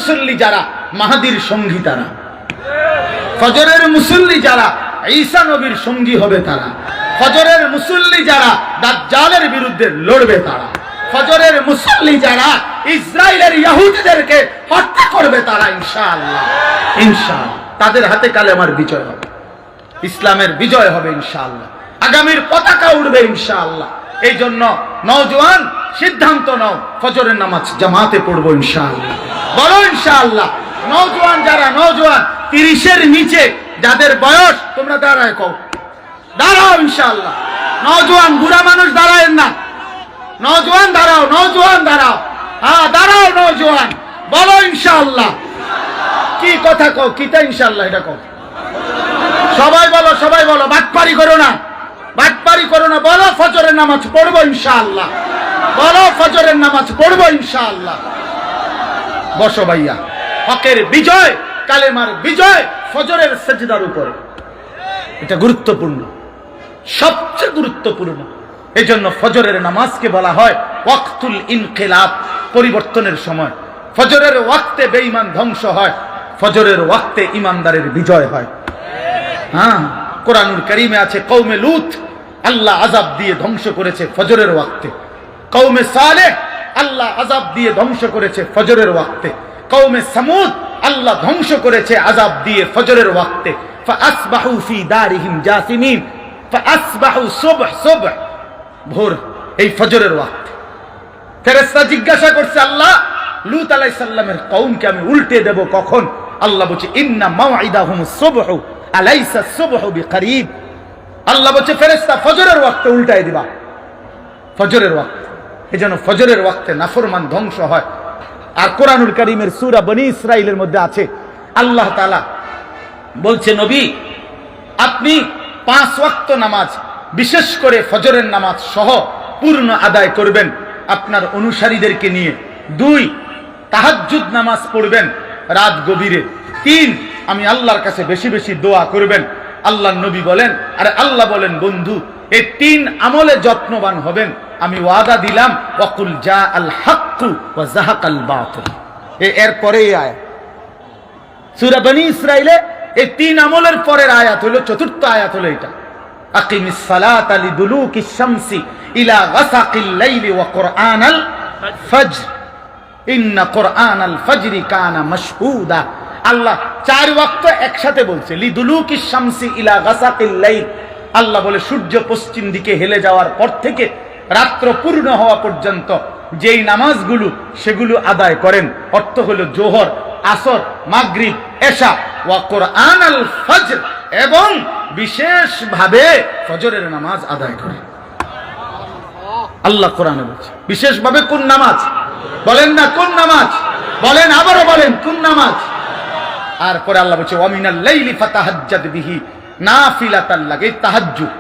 মুসল্লি যারা মাহাদির সঙ্গী তারা, ফজরের মুসল্লি যারা ঈসা নবীর সঙ্গী হবে তারা, ফজরের মুসল্লি যারা দাজ্জালের বিরুদ্ধে লড়বে তারা, ফজরের মুসল্লি যারা ইসরায়েলের ইহুদিদেরকে হত্যা করবে তারা ইনশাআল্লাহ, ইনশাআল্লাহ তাদের হাতে কালেমার বিজয় হবে, ইসলামের বিজয় হবে ইনশাআল্লাহ, আগামীর পতাকা উঠবে ইনশাআল্লাহ। এই জন্য নওজোয়ান সিদ্ধান্ত নাও, ফজরের নামাজ জামাতে পড়বো ইনশাআল্লাহ, বলো ইনশাআল্লাহ। নওজোয়ান যারা, নওজোয়ান 30-এর নিচে যাদের বয়স, তোমরা দাঁড়ায় কও, দাঁড়াও ইনশাআল্লাহ। নওজোয়ান বুড়া মানুষ দাঁড়ায় না, নওজোয়ান দাঁড়াও, নওজোয়ান দাঁড়াও, হ্যাঁ দাঁড়াও নওজোয়ান, বলো ইনশাআল্লাহ। কি কথা কও, কিটা ইনশাআল্লাহ এটা কও, সবাই বলো, সবাই বলো, বাটপারি করো না, বাটপারি করো না, বলো ফজরের নামাজ পড়বো ইনশাআল্লাহ, বলো ফজরের নামাজ পড়বো ইনশাআল্লাহ। বসো ভাইয়া, হকের বিজয়, কালেমার বিজয় ফজরের সেজদার উপরে, এটা গুরুত্বপূর্ণ, সবচেয়ে গুরুত্বপূর্ণ। এই জন্য ফজরের নামাজকে বলা হয় ওয়াক্তুল ইনকিলাব, পরিবর্তনের সময়। ফজরের ওয়াক্তে বেঈমান ধ্বংস হয়, ফজরের ওয়াক্তে ইমানদারের বিজয় হয়। হ্যাঁ, কোরআনুল কারীমে আছে কওমে লূত আল্লাহ আযাব দিয়ে ধ্বংস করেছে ফজরের ওয়াক্তে, কওমে সালেহ আল্লাহ আযাব দিয়ে ধ্বংস করেছে ফজরের ওয়াক্তে, কওমে সামুদ আল্লাহ ধ্বংস করেছে আযাব দিয়ে ফজরের ওয়াক্তে। ফাআসবাহু ফি দারিহিম জাসিমিন, ফাআসবাহু সুবহ, সুবহ ভোর, এই ফজরের ওয়াক্তে। ফেরেশতা জিজ্ঞাসা করছে আল্লাহ, লূত আলাইহিস সালামের কওমকে আমি উল্টে দেব কখন? আল্লাহ বলছে ইন্না মাওইদাহুমুস সুবহ আলাইসা সুবহু বিকরিব। আল্লাহ বলছে ফেরেশতা ফজরের ওয়াক্তে উল্টাই দিবা, ফজরের ওয়াক্তে। এজন্য ফজরের ওয়াক্তে নাফরমান ধ্বংস হয়। আর কোরআনুল কারীমের সূরা বনী ইসরাঈলের মধ্যে আছে, আল্লাহ তাআলা বলছে নবী আপনি 5 ওয়াক্ত নামাজ, বিশেষ করে ফজরের নামাজ সহ পূর্ণ আদায় করবেন আপনার অনুসারীদেরকে নিয়ে। 2 তাহাজ্জুদ নামাজ পড়বেন রাত গভীরে। 3 আমি আল্লাহর কাছে বেশি বেশি দোয়া করবেন। আল্লাহর নবী বলেন, আরে আল্লাহ বলেন বন্ধু এই 3 আমলে যত্নবান হবেন, আমি ওয়াদা দিলাম ওয়াকুল জা আল হাক্কু ওয়া যাহাকাল বাতিল। এর পরে এই আয়াত সূরা বনী ইসরাঈলে এই 3 আমলের পরের আয়াত হলো, চতুর্থ আয়াত হলো এটা, আকিমিস সালাতা লিদুলুকিশ শামসি ইলা গাসাকিল লাইলি ওয়া কুরআনাল ফজর ইন্না কুরআনাল ফজরি কানা মাশহুদা। আল্লাহ 4 ওয়াক্ত একসাথে বলছে, লিদুলুকিশ শামসি ইলা গাসাকিল লাইল। আল্লাহ বলে সূর্য পশ্চিম দিকে হেলে যাওয়ার পর থেকে রাত্র পূর্ণ হওয়া পর্যন্ত যেই নামাজগুলো সেগুলো আদায় করেন, অর্থ হলো জোহর, আসর, মাগরিব, এশা, ওয়া কুরআনাল ফজর, এবং বিশেষভাবে ফজরের নামাজ আদায় করেন। আল্লাহ কোরআনে বলছে বিশেষভাবে কোন নামাজ? বলেন না কোন নামাজ? বলেন, আবারও বলেন কোন নামাজ? আর পরে আল্লাহ বলছে ওয়া মিনাল লাইলি ফাতাহাজ্জাদ বিহি নাফিলাতাল লাক, এই তাহাজ্জুদ।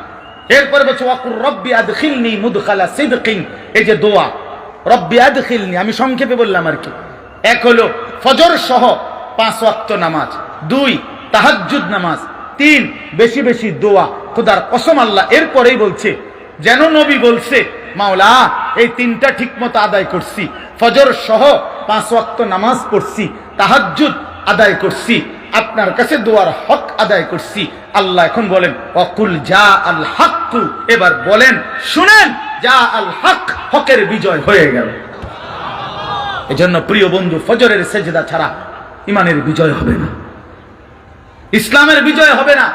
এরপরে বলছে ওয়াকুর রব্বি আদখিলনি মুদখালা সিদকিন, এই যে দোয়া রব্বি আদখিলনি, আমি সংক্ষেপে বললাম আর কি। এক হলো ফজর সহ 5 ওয়াক্ত নামাজ, 2 তাহাজ্জুদ নামাজ, 3 বেশি বেশি দোয়া। খোদার কসম আল্লাহ এরপরেই বলছে যেন নবী বলছে মাওলা এই 3টা ঠিকমতো আদায় করছি, ফজর সহ 5 ওয়াক্ত নামাজ পড়ছি, তাহাজ্জুদ আদায় করছি, আপনার কাছে দোয়ার হক আদায় করছি। আল্লাহ এখন বলেন ওয়াকুল জা আল হাক্কু, এবার বলেন শুনেন জা আল হক, হকের বিজয় হয়ে গেল। এজন্য প্রিয় বন্ধু, ফজরের সেজদা ছাড়া ইমানের বিজয় হবে না, ইসলামের বিজয় হবে না,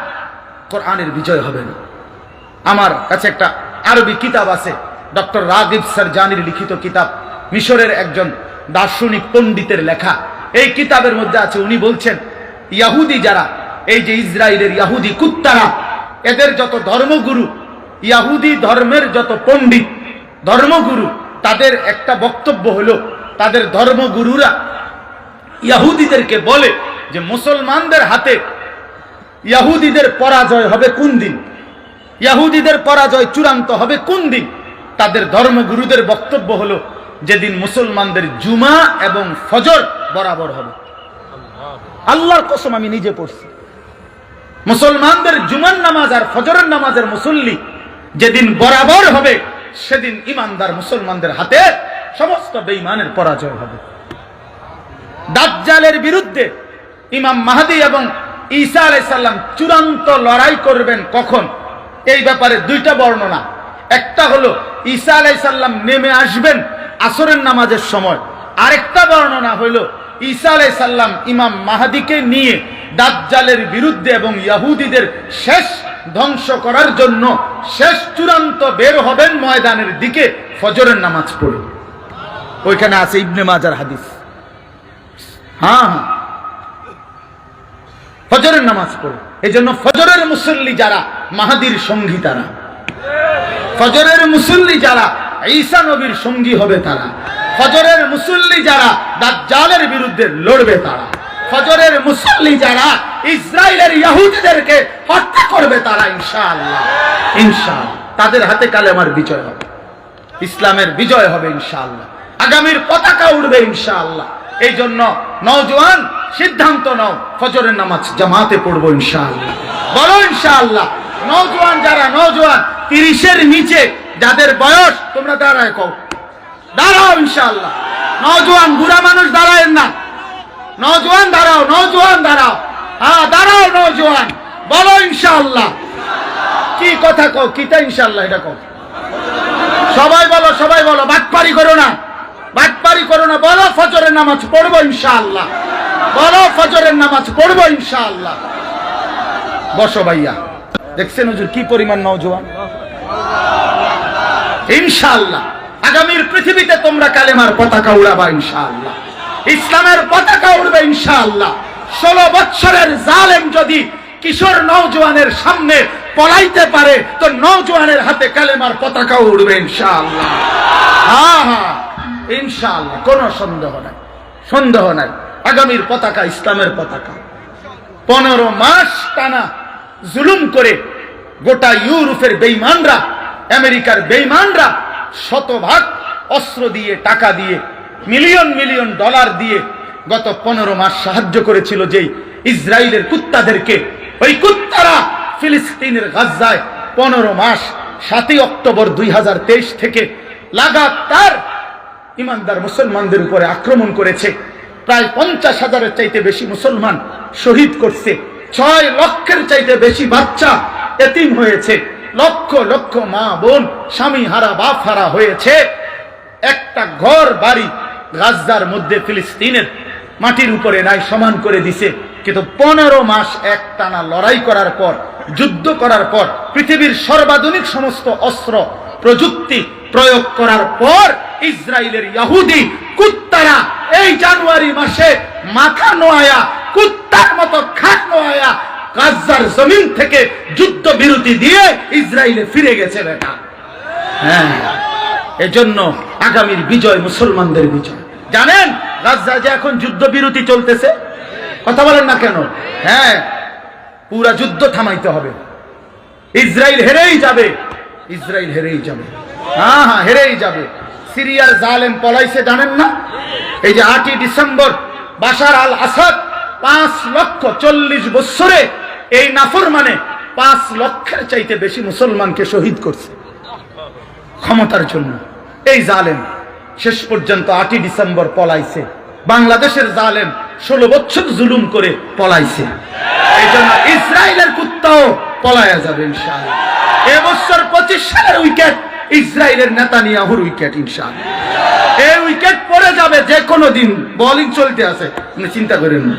কোরআনের বিজয় হবে না। আমার কাছে একটা আরবি কিতাব আছে, ডক্টর রাগিব সারজানির লিখিত কিতাব, মিশরের একজন দার্শনিক পণ্ডিতের লেখা। এই কিতাবের মধ্যে আছে, উনি বলছেন ইহুদি যারা, এই যে ইসরায়েলের ইহুদি কুত্তারা, এদের যত ধর্মগুরু, ইহুদি ধর্মের যত পণ্ডিত ধর্মগুরু, তাদের একটা বক্তব্য হলো, তাদের ধর্মগুরুরা ইহুদিদেরকে বলে যে মুসলমানদের হাতে ইহুদিদের পরাজয় হবে কোন দিন, ইহুদিদের পরাজয় চূড়ান্ত হবে কোন দিন? তাদের ধর্মগুরুদের বক্তব্য হলো যেদিন মুসলমানদের জুমা এবং ফজর বরাবর হবে। আল্লাহর কসম আমি নিজে পড়ছি, মুসলমানদের জুমার নামাজ আর ফজরের নামাজের মুসল্লি যেদিন বরাবর হবে, সেদিন ইমানদার মুসলমানদের হাতে সমস্ত বেঈমানের পরাজয় হবে। দাজ্জালের বিরুদ্ধে ইমাম মাহদী এবং ঈসা আলাইহিস সালাম চূড়ান্ত লড়াই করবেন কখন, এই ব্যাপারে দুইটা বর্ণনা। একটা হলো ঈসা আলাইহিস সালাম নেমে আসবেন আসরের নামাজের সময়, আরেকটা বর্ণনা হলো ঈসা আলাইহিস সালাম ইমাম মাহদীকে নিয়ে দাজ্জালের বিরুদ্ধে এবং ইহুদিদের শেষ ধ্বংস করার জন্য শেষ চূড়ান্ত বের হবেন ময়দানের দিকে ফজরের নামাজ পড়ে। ওইখানে আছে ইবনে মাজার হাদিস। হ্যাঁ, ফজরের নামাজ পড়ে। এই জন্য ফজরের মুসল্লি যারা মাহদীর সঙ্গী তারা, ফজরের মুসল্লি যারা ঈসা নবীর সঙ্গী হবে তারা, ফজরের মুসল্লি যারা দাজ্জালের বিরুদ্ধে লড়বে তারা, ফজরের মুসল্লি যারা ইসরায়েলের ইহুদিদেরকে হত্যা করবে তারা ইনশাআল্লাহ, ইনশাআল্লাহ তাদের হাতে কালেমার বিজয় হবে, ইসলামের বিজয় হবে ইনশাআল্লাহ, আগামীর পতাকা উঠবে ইনশাআল্লাহ। এই জন্য নওজোয়ান সিদ্ধান্ত নাও, ফজরের নামাজ জামাতে পড়বো ইনশাআল্লাহ। বলো ইনশাআল্লাহ। নওজোয়ান যারা, নওজোয়ান 30-এর নিচে যাদের বয়স, তোমরা দাঁড়ায় কও, দাঁড়াও ইনশাআল্লাহ। নওজোয়ান বুড়া মানুষ দাঁড়ায়েন না, নওজোয়ান দাঁড়াও, নওজোয়ান দাঁড়াও, হ্যাঁ দাঁড়াও নওজোয়ান, বলো ইনশাআল্লাহ। কি কথা কও, কিটা ইনশাআল্লাহ এটা কও, সবাই বলো, সবাই বলো, বাটপারি করো না, বাটপারি করো না, বলো ফজরের নামাজ পড়বো ইনশাআল্লাহ, বলো ফজরের নামাজ পড়বো ইনশাআল্লাহ। বসো ভাইয়া, দেখছেন হুজুর কি পরিমাণ নওজোয়ান। ইনশাআল্লাহ আগামীর পৃথিবীতে তোমরা কালেমার পতাকা উড়াবা ইনশাআল্লাহ, ইসলামের পতাকা উড়বে ইনশাআল্লাহ। 16 বছরের জালেম যদি কিশোর নওজোয়ানের সামনে পলাইতে পারে, তো নওজোয়ানের হাতে কালেমার পতাকা উড়বে ইনশাআল্লাহ। হ্যাঁ হ্যাঁ ইনশাআল্লাহ, কোনো সন্দেহ নাই, সন্দেহ নাই। আগামীর পতাকা ইসলামের পতাকা। 15 মাস টানা জুলুম করে গোটা ইউরোপের বেঈমানরা, আমেরিকার বেঈমানরা শতভাগ অস্ত্র দিয়ে, টাকা দিয়ে, মিলিয়ন মিলিয়ন ডলার দিয়ে গত 15 মাস সাহায্য করেছিল যেই ইসরায়েলের কুত্তাদেরকে। ওই কুত্তারা ফিলিস্তিনের গাজায় 15 মাস 7 অক্টোবর 2023 থেকে লাগাতার ইমানদার মুসলমানদের উপরে আক্রমণ করেছে। প্রায় 50,000-এর চাইতে বেশি মুসলমান শহীদ করছে, 6 লক্ষের চাইতে বেশি বাচ্চা এতিম হয়েছে, লক্ষ লক্ষ মা বোন স্বামী হারা বাপ হারা হয়েছে। একটা ঘর বাড়ি গাজার মধ্যে ফিলিস্তিনের মাটির উপরে নাই, সমান করে দিছে। কিন্তু 15 মাস একটানা লড়াই করার পর, যুদ্ধ করার পর, পৃথিবীর সর্বাধুনিক সমস্ত অস্ত্র প্রযুক্তি প্রয়োগ করার পর ইসরায়েলের ইহুদি কুত্তারা এই জানুয়ারি মাসে মাথা নোয়ায়া, কুত্তার মতো খাট নোয়ায়া গাজার জমিন থেকে যুদ্ধ বিরতি দিয়ে ইসরায়েলে ফিরে গেছে বেটা। হ্যাঁ, এজন্য আগামীর বিজয় মুসলমানদের বিজয়। জানেন গাজা যে এখন যুদ্ধ বিরতি চলতেছে, কথা বলেন না কেন? হ্যাঁ, পুরা যুদ্ধ থামাইতে হবে। ইসরায়েল হেরেই যাবে, ইসরায়েল হেরেই যাবে, হ্যাঁ হ্যাঁ হেরেই যাবে। সিরিয়ার জালেম পলাইছে জানেন না? এই যে 8ই ডিসেম্বর বাশার আল আসাদ 5,40,000 বছরে এই নাফরমানে 5 লক্ষের চাইতে বেশি মুসলমানকে শহীদ করছে ক্ষমতার জন্য। এই জালেম শেষ পর্যন্ত 8ই ডিসেম্বর পলাইছে। বাংলাদেশের জালেম 16 বছর জুলুম করে পলাইছে। এই জন্য ইসরায়েলের কুত্তাও পলায়া যাবে ইনশাআল্লাহ। এবছর 25 সালের উইকেট ইসরায়েলের নেতানিয়াহুর উইকেট ইনশাআল্লাহ। এই উইকেট পড়ে যাবে যে কোনো দিন, বোলিং চলতে আছে, আপনি চিন্তা করেন না।